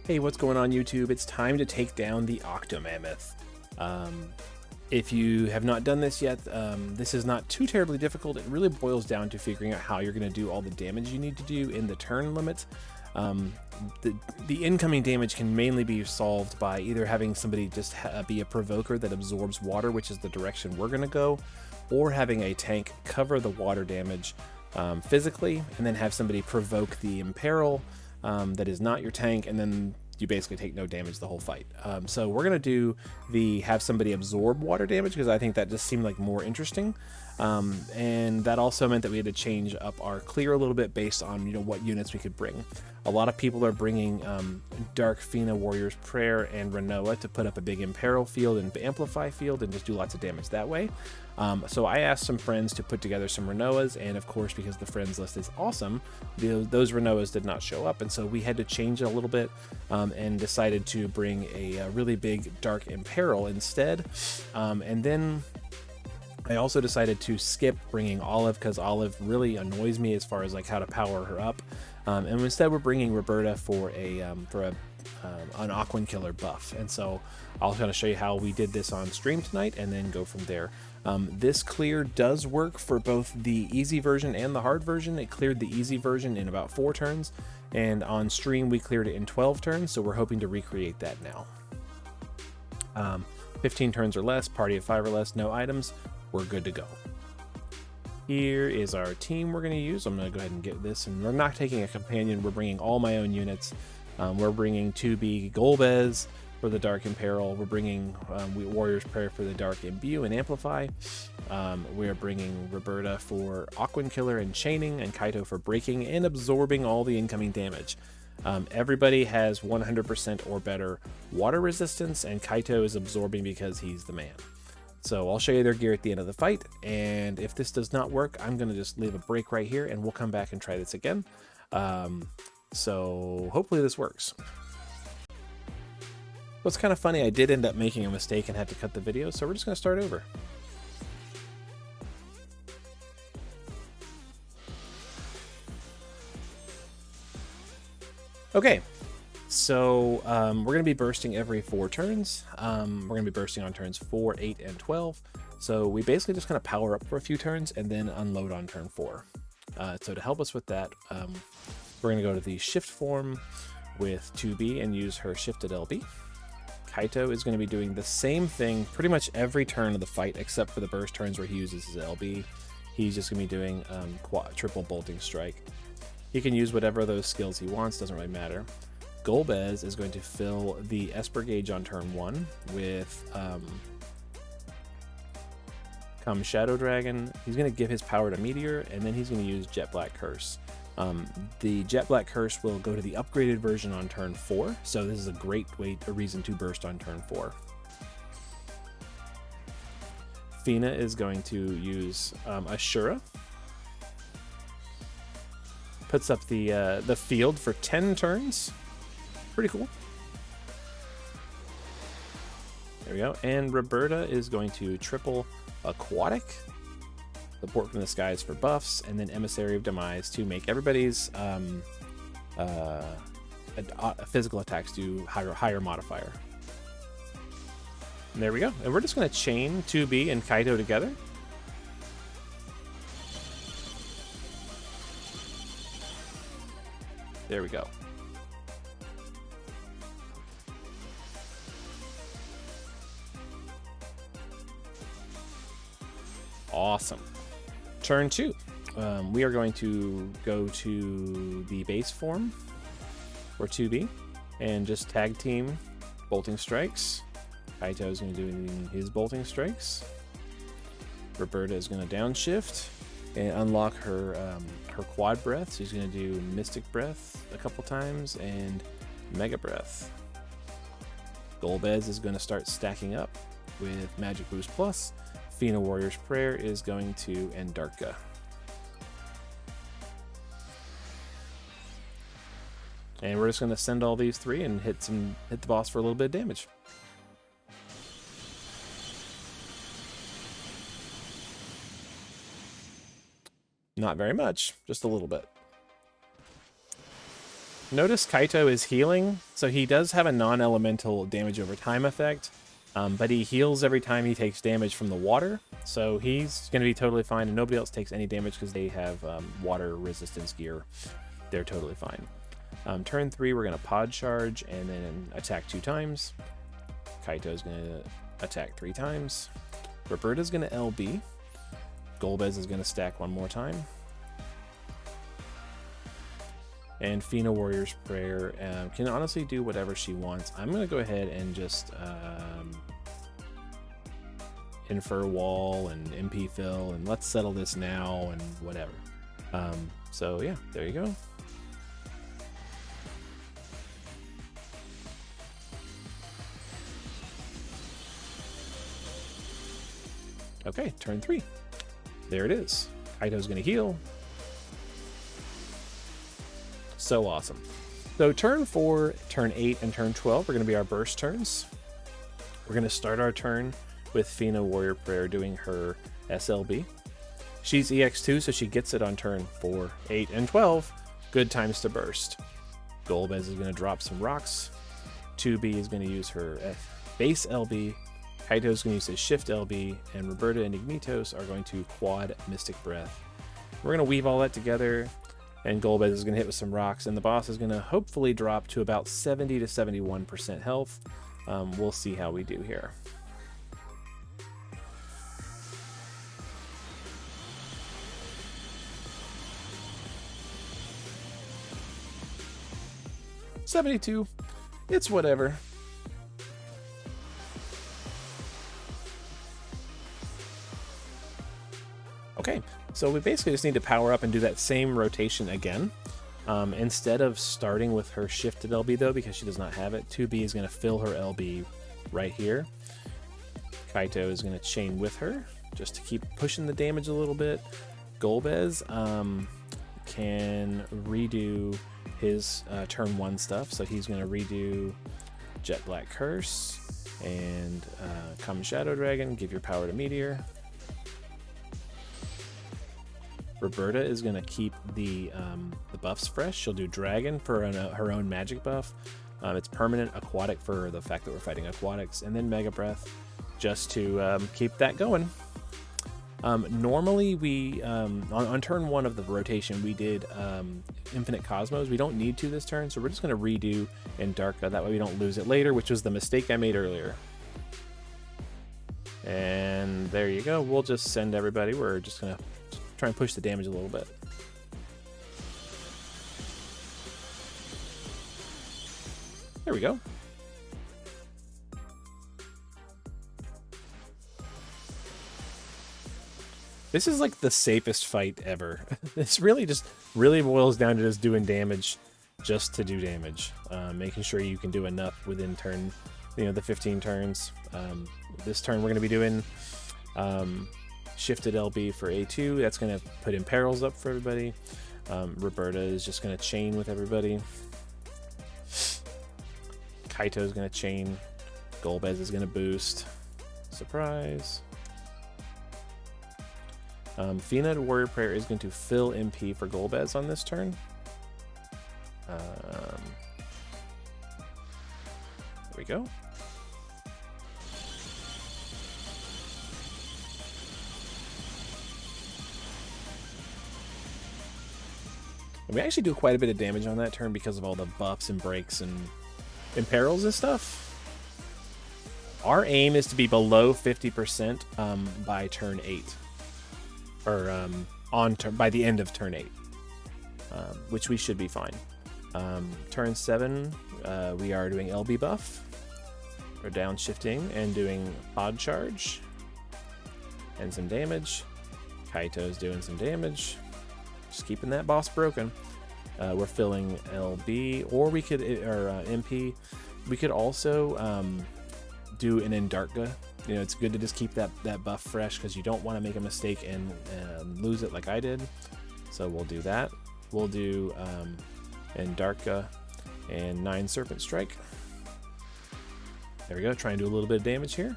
Hey, what's going on YouTube? It's time to take down the Octomammoth. If you have not done this yet, this is not too terribly difficult. It really boils down to figuring out how you're going to do all the damage you need to do in the turn limit. The incoming damage can mainly be solved by either having somebody just be a provoker that absorbs water, which is the direction we're going to go, or having a tank cover the water damage physically, and then have somebody provoke the imperil that is not your tank, and then you basically take no damage the whole fight. So we're gonna do the have somebody absorb water damage because I think that just seemed like more interesting, and that also meant that we had to change up our clear a little bit based on what units we could bring. A lot of people are bringing Dark Fina Warrior's Prayer and Rinoa to put up a big imperil field and amplify field and just do lots of damage that way. So I asked some friends to put together some Rinoas, and of course, because the friends list is awesome, those Rinoas did not show up, and so we had to change it a little bit and decided to bring a really big Dark Imperil instead. And then I also decided to skip bringing Olive because Olive really annoys me as far as like how to power her up. And instead we're bringing Reberta for an Aquan Killer buff. And so I'll kind of show you how we did this on stream tonight and then go from there. This clear does work for both the easy version and the hard version. It cleared the easy version in about 4 turns, and on stream we cleared it in 12 turns, so we're hoping to recreate that now. 15 turns or less, party of 5 or less, no items, we're good to go. Here is our team we're going to use. I'm going to go ahead and get this, and we're not taking a companion, we're bringing all my own units. We're bringing 2B Golbez for the Dark Imperil. We're bringing Warrior's Prayer for the Dark Imbue and Amplify. We're bringing Reberta for Aquan Killer and Chaining, and Kaito for breaking and absorbing all the incoming damage. Everybody has 100% or better water resistance, and Kaito is absorbing because he's the man. So I'll show you their gear at the end of the fight, and if this does not work, I'm going to just leave a break right here, and we'll come back and try this again. So hopefully this works. What's kind of funny, I did end up making a mistake and had to cut the video, so we're just going to start over. Okay, so we're going to be bursting every 4 turns. We're going to be bursting on turns 4, 8, and 12. So we basically just kind of power up for a few turns and then unload on turn 4. So to help us with that, we're going to go to the shift form with 2B and use her shifted LB. Kaito is going to be doing the same thing pretty much every turn of the fight, except for the burst turns where he uses his LB. He's just going to be doing triple bolting strike. He can use whatever of those skills he wants, doesn't really matter. Golbez is going to fill the Esper gauge on turn 1 with Come Shadow Dragon. He's going to give his power to Meteor, and then he's going to use Jet Black Curse. The Jet Black Curse will go to the upgraded version on turn 4, so this is a great reason to burst on turn 4. Fina is going to use Ashura. Puts up the field for 10 turns. Pretty cool. There we go. And Reberta is going to triple Aquatic. Support from the Skies for buffs, and then Emissary of Demise to make everybody's physical attacks do higher modifier. And there we go. And we're just going to chain 2B and Kaito together. There we go. Awesome. Turn 2. We are going to go to the base form for 2B and just tag team bolting strikes. Kaito is going to do his bolting strikes. Reberta is going to downshift and unlock her quad breath. So he's going to do Mystic Breath a couple times and Mega Breath. Golbez is going to start stacking up with Magic Boost Plus. Fina Warrior's Prayer is going to end Darka. And we're just going to send all these 3 and hit the boss for a little bit of damage. Not very much, just a little bit. Notice Kaito is healing, so he does have a non-elemental damage over time effect, but he heals every time he takes damage from the water, so he's going to be totally fine, and nobody else takes any damage because they have water resistance gear. They're totally fine. Turn 3, we're going to pod charge and then attack 2 times. Kaito's going to attack 3 times. Reberta's going to LB. Golbez is going to stack 1 more time. And Fina Warrior's Prayer can honestly do whatever she wants. I'm going to go ahead and just infer wall and MP fill, and let's settle this now and whatever. So yeah, there you go. Okay, turn 3. There it is. Kaito's going to heal. So awesome. So turn 4, turn 8, and turn 12 are going to be our burst turns. We're going to start our turn with Fina Warrior Prayer doing her SLB. She's EX2, so she gets it on turn 4, 8, and 12. Good times to burst. Golbez is going to drop some rocks. 2B is going to use her base LB. Kaito is going to use his shift LB, and Reberta and Ignitos are going to quad Mystic Breath. We're going to weave all that together, and Golbez is going to hit with some rocks, and the boss is going to hopefully drop to about 70 to 71% health. We'll see how we do here. $72. It's whatever. Okay, so we basically just need to power up and do that same rotation again. Instead of starting with her shifted LB though, because she does not have it, 2B is going to fill her LB right here. Kaito is going to chain with her just to keep pushing the damage a little bit. Golbez can redo his turn 1 stuff, so he's going to redo Jet Black Curse and come Shadow Dragon, give your power to Meteor. Reberta is going to keep the buffs fresh. She'll do Dragon for her own magic buff. It's permanent, Aquatic for the fact that we're fighting Aquatics, and then Mega Breath just to keep that going. Normally we, on turn 1 of the rotation, we did Infinite Cosmos. We don't need to this turn, so we're just going to redo Indarka. That way we don't lose it later, which was the mistake I made earlier. And there you go. We'll just send everybody. We're just going to try and push the damage a little bit. There we go. This is like the safest fight ever. This really boils down to just doing damage just to do damage. Making sure you can do enough within turn, the 15 turns. This turn we're going to be doing shifted LB for A2. That's going to put imperils up for everybody. Reberta is just going to chain with everybody. Kaito is going to chain. Golbez is going to boost. Surprise. Fina Warrior Prayer is going to fill MP for Golbez on this turn. There we go. And we actually do quite a bit of damage on that turn because of all the buffs and breaks and imperils and stuff. Our aim is to be below 50% by turn 8. Or by the end of turn 8. Which we should be fine. Turn 7, we are doing LB buff. We're downshifting and doing pod charge. And some damage. Kaito's doing some damage. Just keeping that boss broken. We're filling LB, or we could, MP. We could also do an Indarka. It's good to just keep that buff fresh because you don't want to make a mistake and lose it like I did. So we'll do that. We'll do Indarka and 9 Serpent Strike. There we go. Try and do a little bit of damage here.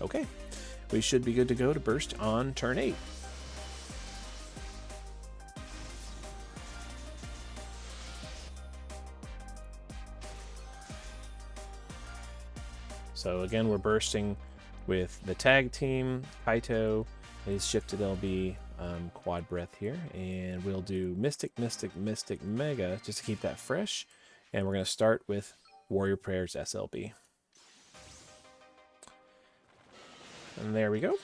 Okay, we should be good to go to burst on turn 8. So again, we're bursting with the tag team. Kaito is shifted LB, quad breath here, and we'll do Mystic, Mystic, Mystic, Mega just to keep that fresh. And we're going to start with Warrior Prayers SLB. And there we go.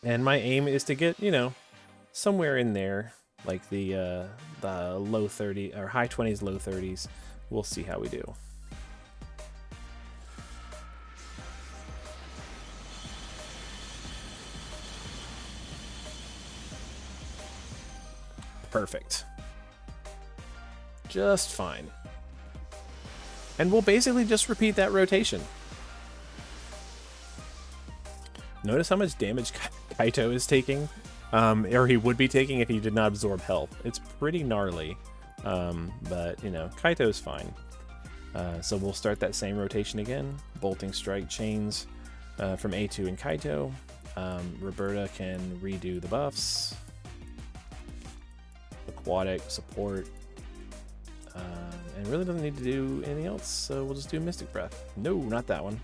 And my aim is to get, you know, somewhere in there, like the low 30 or high 20s, low 30s. We'll see how we do. Perfect. Just fine. And we'll basically just repeat that rotation. Notice how much damage Kaito is taking, or he would be taking if he did not absorb health. It's pretty gnarly, but you know, Kaito's fine. So we'll start that same rotation again. Bolting Strike chains from A2 and Kaito. Reberta can redo the buffs. Aquatic support, and really doesn't need to do anything else, so we'll just do Mystic Breath. No, not that one.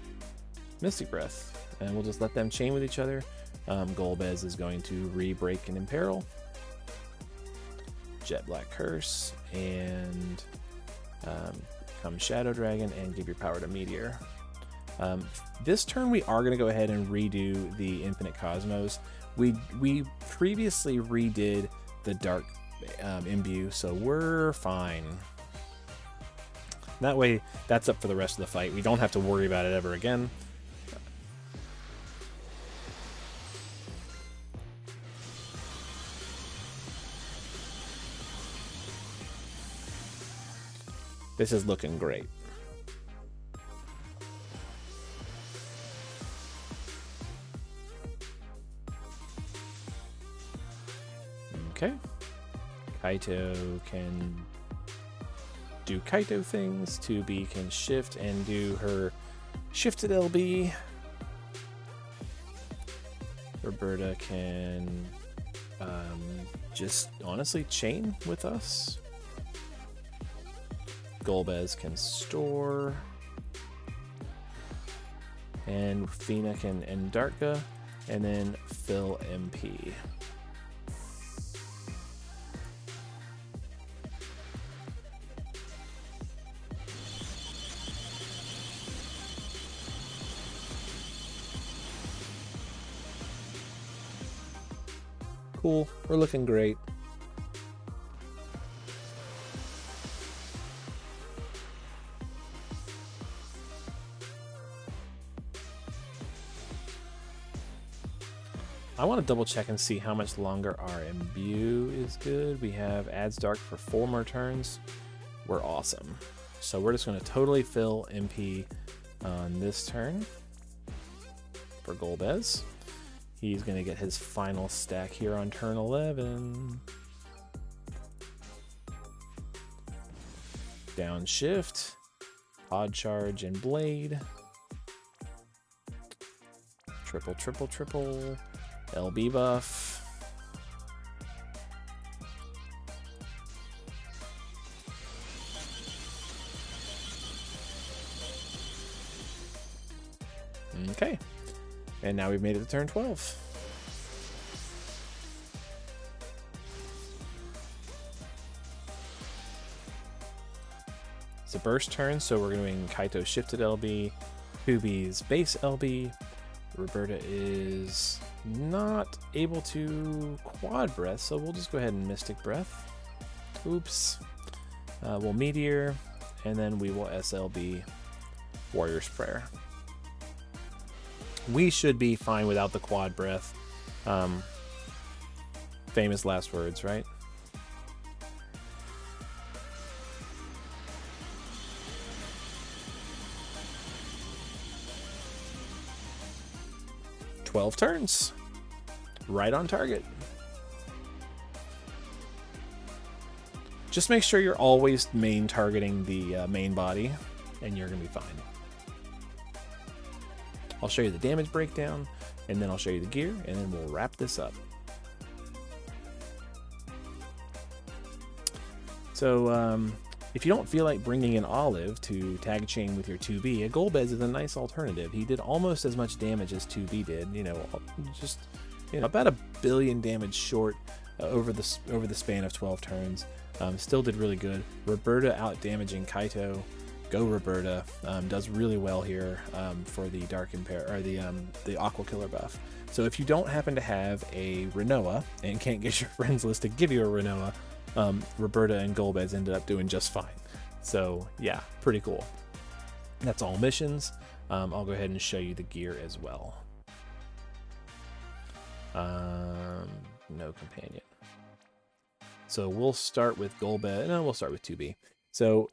Mystic Breath, and we'll just let them chain with each other. Golbez is going to re-break and imperil. Jet Black Curse, and come Shadow Dragon and give your power to Meteor. This turn we are going to go ahead and redo the Infinite Cosmos. We previously redid the Dark Imbue, so we're fine. That way, that's up for the rest of the fight. We don't have to worry about it ever again. This is looking great. Okay. Kaito can do Kaito things. 2B can shift and do her shifted LB. Reberta can just honestly chain with us. Golbez can store. And Fina can end Darka. And then fill MP. Cool, we're looking great. I want to double check and see how much longer our imbue is good. We have adds dark for 4 more turns. We're awesome. So we're just going to totally fill MP on this turn for Golbez. He's going to get his final stack here on turn 11. Downshift, Pod Charge, and Blade. Triple, triple, triple. LB buff. Okay. And now we've made it to turn 12. It's a burst turn, so we're doing Kaito shifted LB, 2B's base LB. Reberta is not able to quad breath, so we'll just go ahead and Mystic Breath. Oops. We'll Meteor, and then we will SLB Warrior's Prayer. We should be fine without the quad breath. Famous last words, right? "12 turns. Right on target. Just make sure you're always main targeting the main body, and you're going to be fine. I'll show you the damage breakdown, and then I'll show you the gear, and then we'll wrap this up. So if you don't feel like bringing an Olive to tag chain with your 2B, a Golbez is a nice alternative. He did almost as much damage as 2B did, you know, just about 1 billion damage short over the span of 12 turns. Still did really good. Reberta out damaging Kaito. Go Reberta. Does really well here for the Dark Impair or the Aqua Killer buff. So if you don't happen to have a Rinoa and can't get your friends list to give you a Rinoa, Reberta and Golbez ended up doing just fine. So yeah, pretty cool. That's all missions. I'll go ahead and show you the gear as well. No companion. So we'll start with Golbez. No, we'll start with 2B. So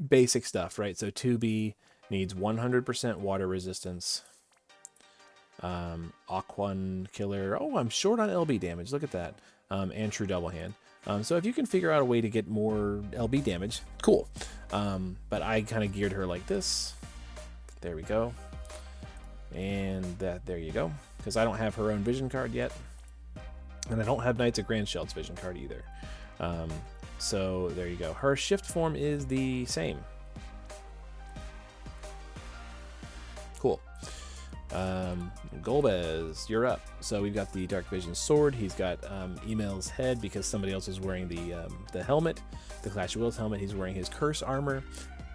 basic stuff, right? So 2B needs 100% water resistance. Aquan Killer. Oh, I'm short on LB damage. Look at that. And True Double Hand. So if you can figure out a way to get more LB damage, cool. But I kind of geared her like this. There we go. And there you go. Because I don't have her own vision card yet. And I don't have Knights of Grand Sheld's vision card either. So there you go. Her shift form is the same. Cool. Golbez, you're up. So we've got the Dark Vision sword. He's got Email's head because somebody else is wearing the helmet, the Clash of Wills helmet. He's wearing his curse armor,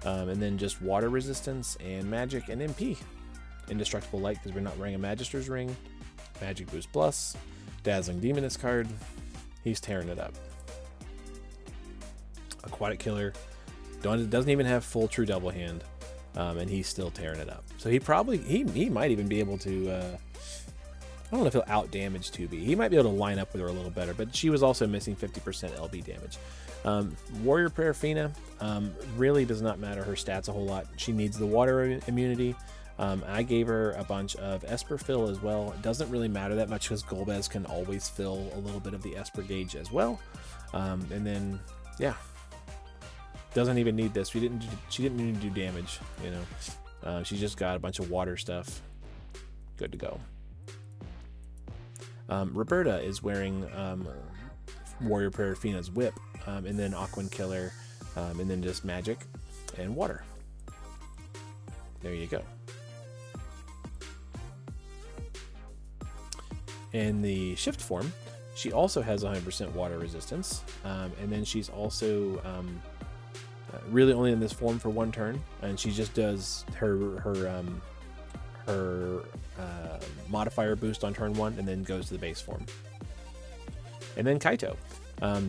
and then just water resistance and magic and MP. Indestructible light because we're not wearing a Magister's ring. Magic boost plus. Dazzling Demoness card. He's tearing it up. Aquatic Killer. Doesn't even have full True Double Hand. And he's still tearing it up. So he might even be able to, I don't know if he'll out damage 2B. He might be able to line up with her a little better, but she was also missing 50% LB damage. Warrior Prayer Fina really does not matter her stats a whole lot. She needs the water immunity. I gave her a bunch of Esper fill as well. It doesn't really matter that much because Golbez can always fill a little bit of the Esper gauge as well. And then, yeah. Doesn't even need this. She didn't need to do damage, you know. She just got a bunch of water stuff. Good to go. Reberta is wearing Warrior Prayer Fina's whip, and then Aquan Killer, and then just magic and water. There you go. In the shift form, she also has 100% water resistance, and then she's also really only in this form for 1 turn, and she just does her modifier boost on turn 1 and then goes to the base form. And then Kaito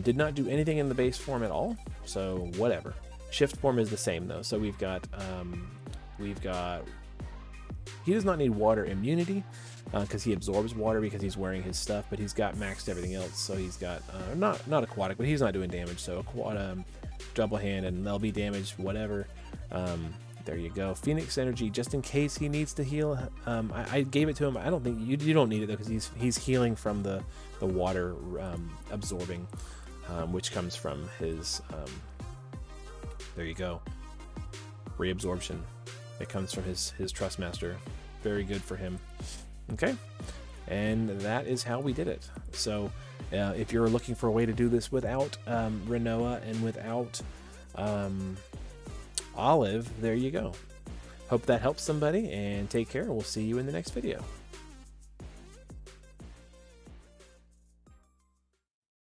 did not do anything in the base form at all, so whatever. Shift form is the same though. So we've got he does not need water immunity because he absorbs water because he's wearing his stuff, but he's got maxed everything else. So he's got not aquatic, but he's not doing damage. So double hand and LB damage, whatever. There you go. Phoenix energy, just in case he needs to heal. I gave it to him. I don't think you don't need it though because he's healing from the water absorbing, which comes from his. There you go. Reabsorption. It comes from his Trustmaster. Very good for him. Okay, and that is how we did it. So if you're looking for a way to do this without Rinoa and without Olive, there you go. Hope that helps somebody, and take care. We'll see you in the next video.